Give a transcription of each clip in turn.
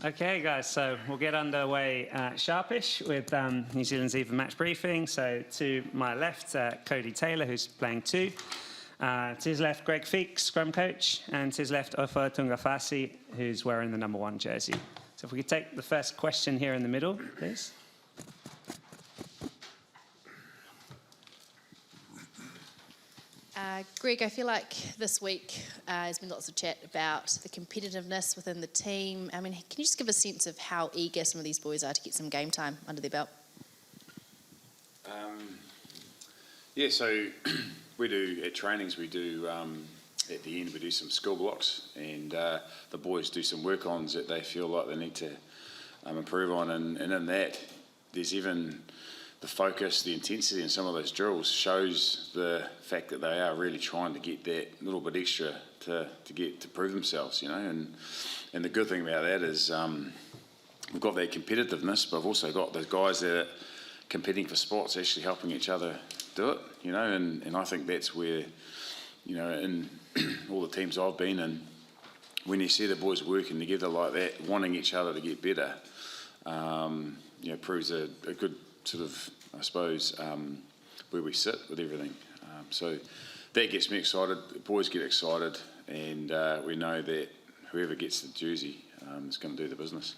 Okay, guys, so we'll get underway sharpish with New Zealand's even match briefing. So to my left, Cody Taylor, who's playing 2. To his left, Greg Feek, scrum coach. And to his left, Ofa Tungafasi, who's wearing the number 1 jersey. So if we could take the first question here in the middle, please. Greg, I feel like this week there's been lots of chat about the competitiveness within the team. I mean, can you just give a sense of how eager some of these boys are to get some game time under their belt? Yeah, so we do at trainings, we do at the end we do some skill blocks, and the boys do some work-ons that they feel like they need to improve on, and in that there's even the focus, the intensity in some of those drills shows the fact that they are really trying to get that little bit extra to prove themselves, you know. And the good thing about that is we've got that competitiveness, but I've also got those guys that are competing for spots, actually helping each other do it, you know. And I think that's where, you know, in all the teams I've been in, when you see the boys working together like that, wanting each other to get better, you know, proves a good sort of, I suppose, where we sit with everything. So that gets me excited, the boys get excited, and we know that whoever gets the jersey is going to do the business.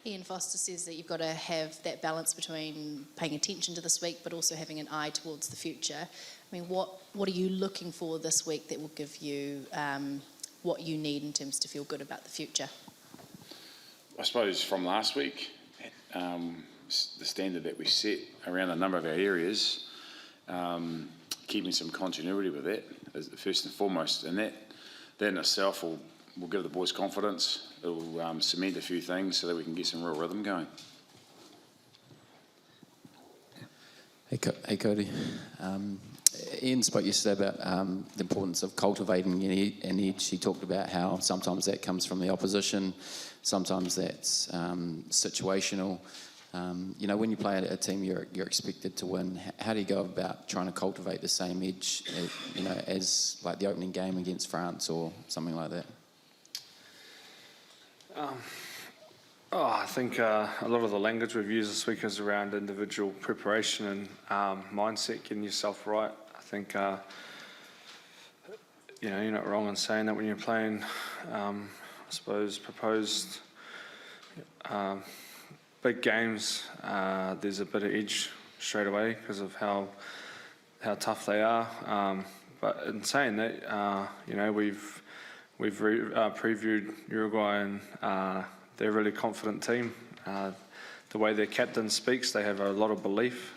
Ian Foster says that you've got to have that balance between paying attention to this week but also having an eye towards the future. I mean, what are you looking for this week that will give you what you need in terms to feel good about the future? I suppose from last week, the standard that we set around a number of our areas, keeping some continuity with that is first and foremost, and that in itself will give the boys confidence. It will cement a few things so that we can get some real rhythm going. Hey Cody. Ian spoke yesterday about the importance of cultivating an edge. He talked about how sometimes that comes from the opposition, sometimes that's situational. You know, when you play a team, you're expected to win. How do you go about trying to cultivate the same edge, you know, as like the opening game against France or something like that? I think a lot of the language we've used this week is around individual preparation and mindset, getting yourself right. I think, you know, you're not wrong in saying that when you're playing, I suppose, proposed big games, there's a bit of edge straight away because of how tough they are. But in saying that, you know, we've previewed Uruguay, and they're a really confident team. The way their captain speaks, they have a lot of belief,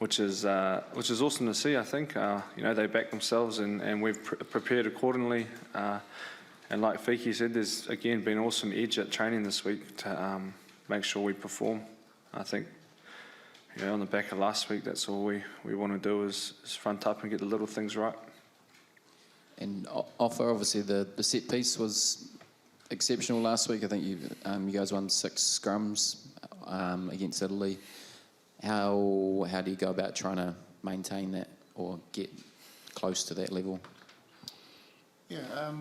which is awesome to see. I think you know, they back themselves, and we've prepared accordingly. And like Fiki said, there's again been awesome edge at training this week to make sure we perform. I think, you know, on the back of last week, that's all we want to do is front up and get the little things right. And Ofa, obviously the set piece was exceptional last week. I think you guys won 6 scrums against Italy. How do you go about trying to maintain that or get close to that level? Yeah,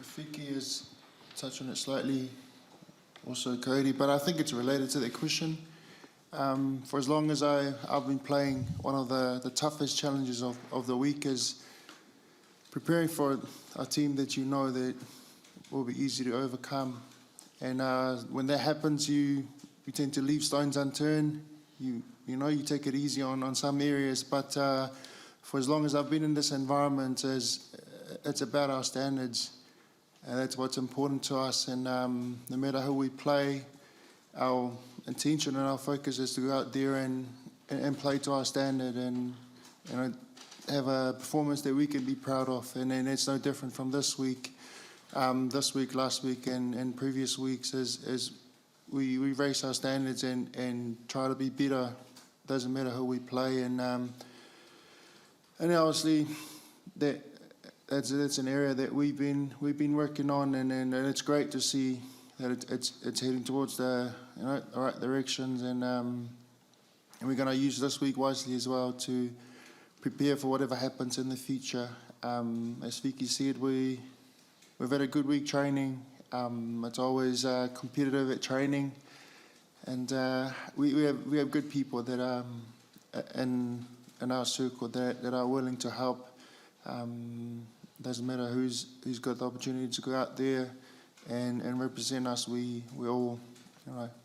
Fiki has touched on it slightly, also Cody, but I think it's related to that question. For as long as I've been playing, one of the toughest challenges of the week is preparing for a team that you know that will be easy to overcome. And when that happens, you tend to leave stones unturned. You know, you take it easy on some areas, but for as long as I've been in this environment, it's about our standards. And that's what's important to us. And no matter who we play, our intention and our focus is to go out there and play to our standard and, you know, have a performance that we can be proud of. And then it's no different from this week, last week, and previous weeks as we raise our standards and try to be better. Doesn't matter who we play. And obviously that's an area that we've been working on, and it's great to see that it's heading towards the right directions, and we're going to use this week wisely as well to prepare for whatever happens in the future. As Vicky said, we've had a good week training. It's always competitive at training, and we have good people that in our circle that are willing to help. Doesn't matter who's got the opportunity to go out there and represent us. We all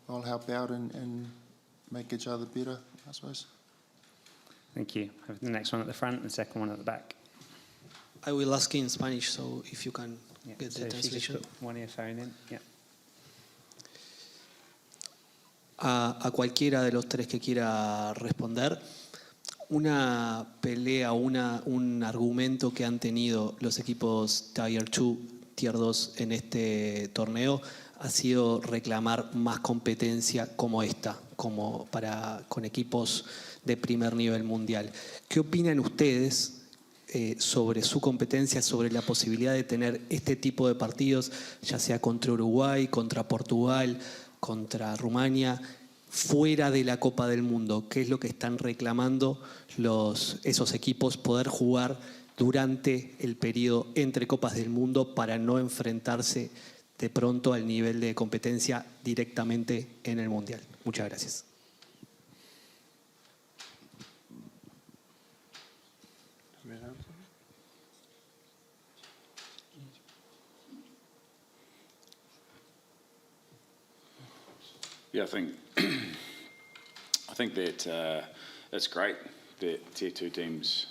all help out and make each other better, I suppose. Thank you. I have the next one at the front and the second one at the back. I will ask in Spanish, so if you can Yeah. get So the if you just translation. put one earphone in. Yeah. A cualquiera de los tres que quiera responder, una pelea, un argumento que han tenido los equipos Tier 2, Tier 2 en este torneo ha sido reclamar más competencia como esta, con equipos de primer nivel mundial. ¿Qué opinan ustedes sobre su competencia, sobre la posibilidad de tener este tipo de partidos, ya sea contra Uruguay, contra Portugal, contra Rumania, fuera de la Copa del Mundo? ¿Qué es lo que están reclamando esos equipos, poder jugar durante el periodo entre Copas del Mundo para no enfrentarse de pronto al nivel de competencia directamente en el Mundial? Muchas gracias. Yeah, I think that it's great that Tier 2 teams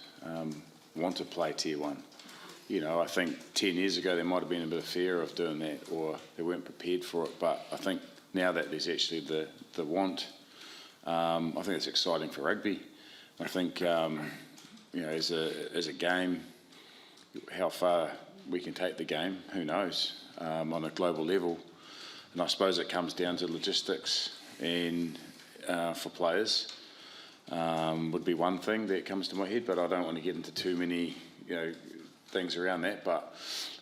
want to play Tier 1. You know, I think 10 years ago there might have been a bit of fear of doing that, or they weren't prepared for it. But I think now that there's actually the want, I think it's exciting for rugby. I think, you know, as a game, how far we can take the game, who knows, on a global level. And I suppose it comes down to logistics and for players would be one thing that comes to my head, but I don't want to get into too many, you know, things around that. But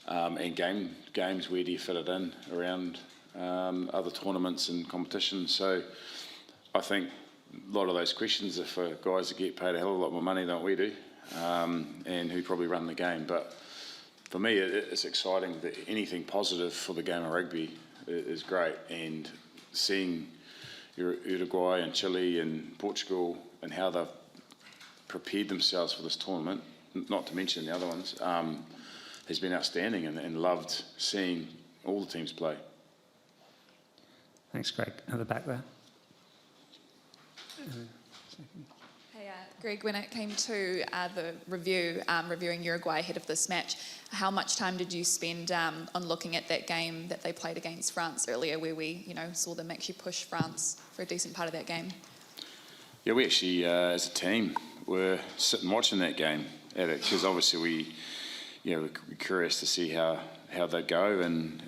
and games, where do you fit it in around other tournaments and competitions? So I think a lot of those questions are for guys that get paid a hell of a lot more money than we do, and who probably run the game. But for me, it's exciting that anything positive for the game of rugby is great, and seeing Uruguay and Chile and Portugal and how they've prepared themselves for this tournament, not to mention the other ones, has been outstanding, and loved seeing all the teams play. Thanks, Greg. At the back there. Hey, Greg, when it came to the reviewing Uruguay ahead of this match, how much time did you spend on looking at that game that they played against France earlier, where we, saw them actually push France for a decent part of that game? Yeah, we actually, as a team, were sitting watching that game at it, because obviously we're curious to see how they go, and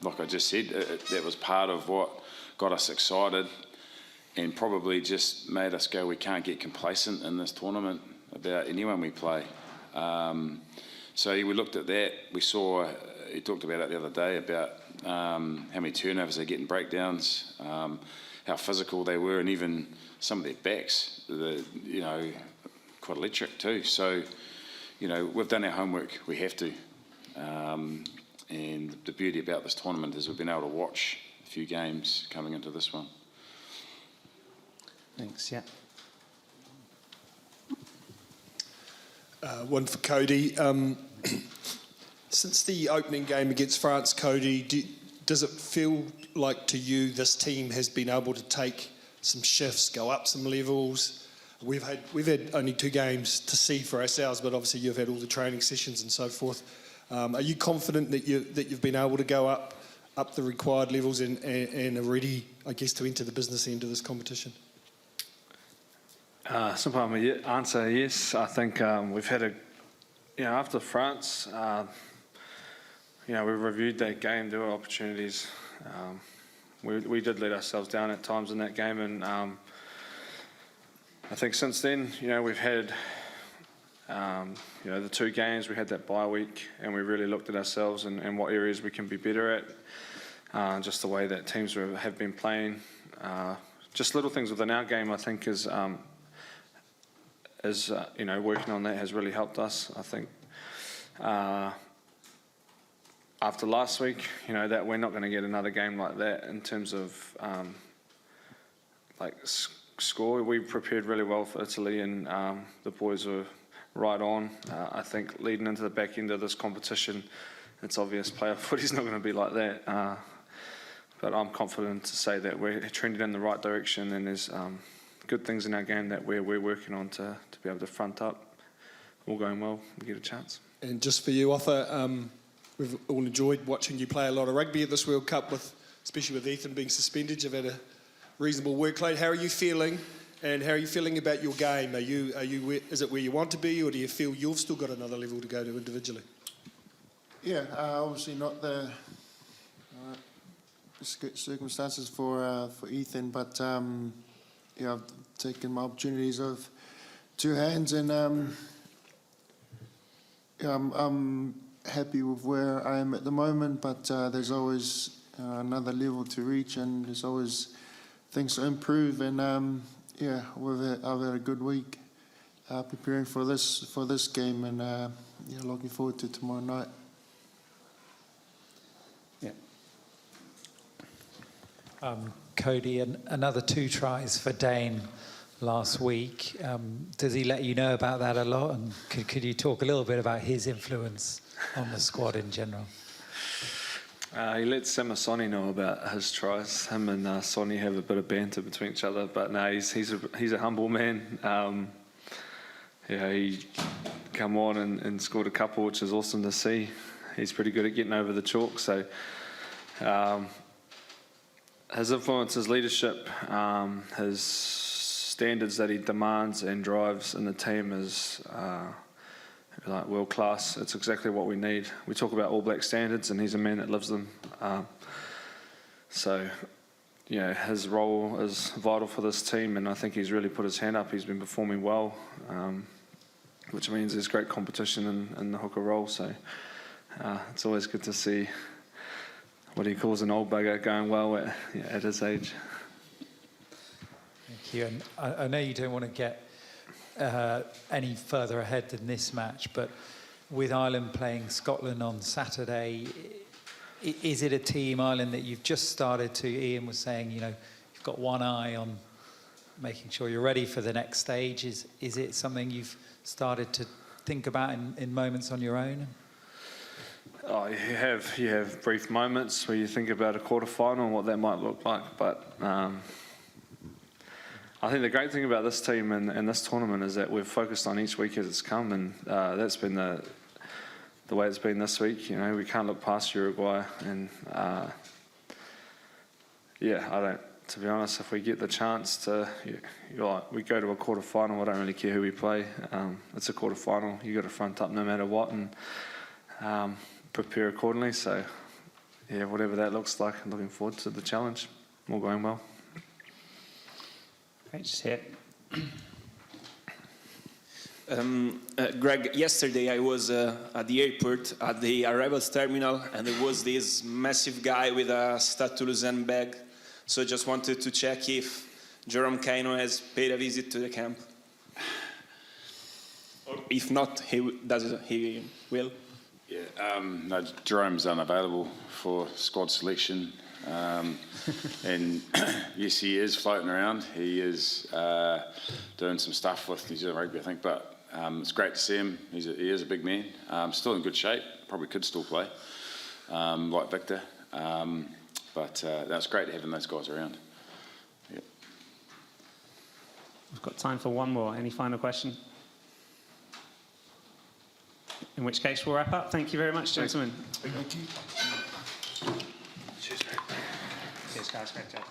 like I just said, that was part of what got us excited, and probably just made us go, we can't get complacent in this tournament about anyone we play. So we looked at that. We saw, he talked about it the other day, about how many turnovers they get in breakdowns, how physical they were, and even some of their backs, quite electric too. So, we've done our homework. We have to. And the beauty about this tournament is we've been able to watch a few games coming into this one. Thanks, yeah. One for Cody. Since the opening game against France, Cody, does it feel like to you this team has been able to take some shifts, go up some levels? We've had only 2 games to see for ourselves, but obviously you've had all the training sessions and so forth. Are you confident that you've been able to go up the required levels and are ready, I guess, to enter the business end of this competition? Simple answer, yes. I think we've had after France, we reviewed that game. There were opportunities. We did let ourselves down at times in that game, and I think since then, we've had, the 2 games. We had that bye week, and we really looked at ourselves and what areas we can be better at. Just the way that teams have been playing. Just little things within our game, I think, is working on that has really helped us. I think after last week, you know, that we're not going to get another game like that in terms of score. We prepared really well for Italy, and the boys were right on. I think leading into the back end of this competition, it's obvious playoff footy's not going to be like that. But I'm confident to say that we're trending in the right direction, and there's good things in our game that we're working on to be able to front up. All going well, we get a chance. And just for you, Offa, we've all enjoyed watching you play a lot of rugby at this World Cup, especially with Ethan being suspended. You've had a reasonable workload. How are you feeling, and how are you feeling about your game? Is it where you want to be, or do you feel you've still got another level to go to individually? Yeah, obviously not the circumstances for Ethan, but yeah, I've taken my opportunities of two hands, and yeah, I'm happy with where I am at the moment, but there's always another level to reach, and there's always things to improve. And yeah, I've had a good week preparing for this game, and yeah, looking forward to tomorrow night. Cody, another 2 tries for Dane last week. Does he let you know about that a lot? And could you talk a little bit about his influence on the squad in general? He lets Sam and Sonny know about his tries. Him and Sonny have a bit of banter between each other, but no, he's a humble man. Yeah, he come on and scored a couple, which is awesome to see. He's pretty good at getting over the chalk, so his influence, his leadership, his standards that he demands and drives in the team is like world class. It's exactly what we need. We talk about All Black standards, and he's a man that lives them. So, you know, his role is vital for this team, and I think he's really put his hand up. He's been performing well, which means there's great competition in the hooker role. So it's always good to see what he calls an old bugger going well at his age. Thank you. And I know you don't want to get any further ahead than this match, but with Ireland playing Scotland on Saturday, is it a team, Ireland, that you've just started to, Ian was saying, you know, you've got one eye on making sure you're ready for the next stage. Is it something you've started to think about in moments on your own? Oh, you have brief moments where you think about a quarter-final and what that might look like, but I think the great thing about this team and this tournament is that we've focused on each week as it's come, and that's been the way it's been this week. You know, we can't look past Uruguay, and yeah, to be honest, if we get the chance to, we go to a quarter-final, I don't really care who we play. It's a quarter-final, you got to front up no matter what, and prepare accordingly. So yeah, whatever that looks like, I'm looking forward to the challenge. All going well. Great, just here. Greg, yesterday I was at the airport at the arrivals terminal, and there was this massive guy with a Stade Toulousain bag. So I just wanted to check if Jerome Kaino has paid a visit to the camp. Or if not, he will. Yeah, no, Jerome's unavailable for squad selection, and yes, he is floating around. He is doing some stuff with New Zealand Rugby, I think, but it's great to see him. He is a big man, still in good shape, probably could still play, like Victor, but that's great having those guys around. Yep. We've got time for one more. Any final question? In which case, we'll wrap up. Thank you very much, gentlemen. Thank you. Cheers, guys. Great job.